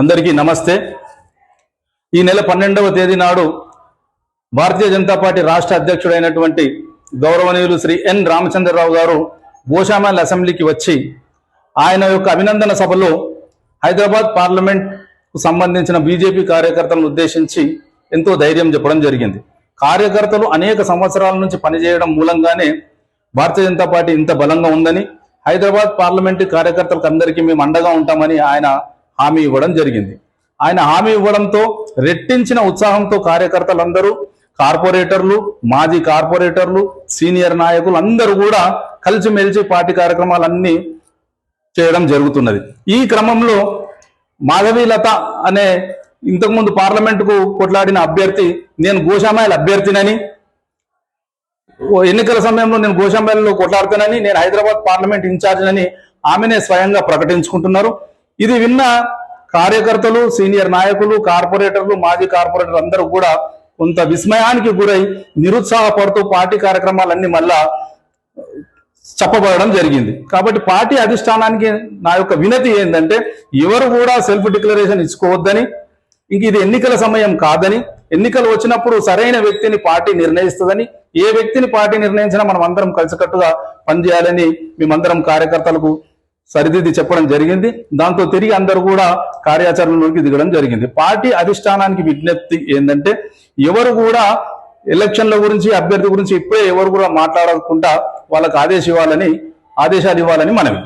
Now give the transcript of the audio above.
అందరికీ నమస్తే। ఈ నెల 12వ తేదీ నాడు భారతీయ జనతా పార్టీ రాష్ట్ర అధ్యక్షుడైనటువంటి గౌరవనీయులు శ్రీ ఎన్ రామచంద్రరావు గారు గోషామహల్ అసెంబ్లీకి వచ్చి ఆయన యొక్క అభినందన సభలో హైదరాబాద్ పార్లమెంట్ కు సంబంధించిన బీజేపీ కార్యకర్తలను ఉద్దేశించి ఎంతో ధైర్యం చెప్పడం జరిగింది। కార్యకర్తలు అనేక సంవత్సరాల నుంచి పనిచేయడం మూలంగానే భారతీయ జనతా పార్టీ ఇంత బలంగా ఉందని, హైదరాబాద్ పార్లమెంటు కార్యకర్తలకు అందరికీ మేము అండగా ఉంటామని ఆయన హామీ ఇవ్వడం జరిగింది। ఆయన హామీ ఇవ్వడంతో రెట్టించిన ఉత్సాహంతో కార్యకర్తలందరూ, కార్పొరేటర్లు, మాజీ కార్పొరేటర్లు, సీనియర్ నాయకులు అందరూ కూడా కలిసిమెలిసి పార్టీ కార్యక్రమాలన్నీ చేయడం జరుగుతున్నది। ఈ క్రమంలో మాధవీలత అనే ఇంతకుముందు పార్లమెంటుకు కొట్లాడిన అభ్యర్థి, నేను గోషామహల్ అభ్యర్థినని, ఎన్నికల సమయంలో నేను గోషామహల్లో కొట్లాడుతానని, నేను హైదరాబాద్ పార్లమెంట్ ఇన్ఛార్జ్ అని ఆమెనే స్వయంగా ప్రకటించుకుంటున్నారు। ఇది విన్న కార్యకర్తలు, సీనియర్ నాయకులు, కార్పొరేటర్లు, మాజీ కార్పొరేటర్లు అందరూ కూడా కొంత విస్మయానికి గురై నిరుత్సాహపడుతూ పార్టీ కార్యక్రమాలన్నీ మళ్ళా చెప్పబడడం జరిగింది। కాబట్టి పార్టీ అధిష్టానానికి నా యొక్క వినతి ఏంటంటే, ఎవరు కూడా సెల్ఫ్ డిక్లరేషన్ ఇచ్చుకోవద్దని, ఇంక ఇది ఎన్నికల సమయం కాదని, ఎన్నికలు వచ్చినప్పుడు సరైన వ్యక్తిని పార్టీ నిర్ణయిస్తుందని, ఏ వ్యక్తిని పార్టీ నిర్ణయించినా మనం అందరం కలిసికట్టుగా పనిచేయాలని మేమందరం కార్యకర్తలకు సరిదిద్ది చెప్పడం జరిగింది। దాంతో తిరిగి అందరూ కూడా కార్యాచరణలోకి దిగడం జరిగింది। పార్టీ అధిష్టానానికి విజ్ఞప్తి ఏంటంటే, ఎవరు కూడా ఎలక్షన్ల గురించి, అభ్యర్థి గురించి ఇప్పుడే ఎవరు కూడా మాట్లాడకుండా వాళ్ళకు ఆదేశాలు ఇవ్వాలని మనవి।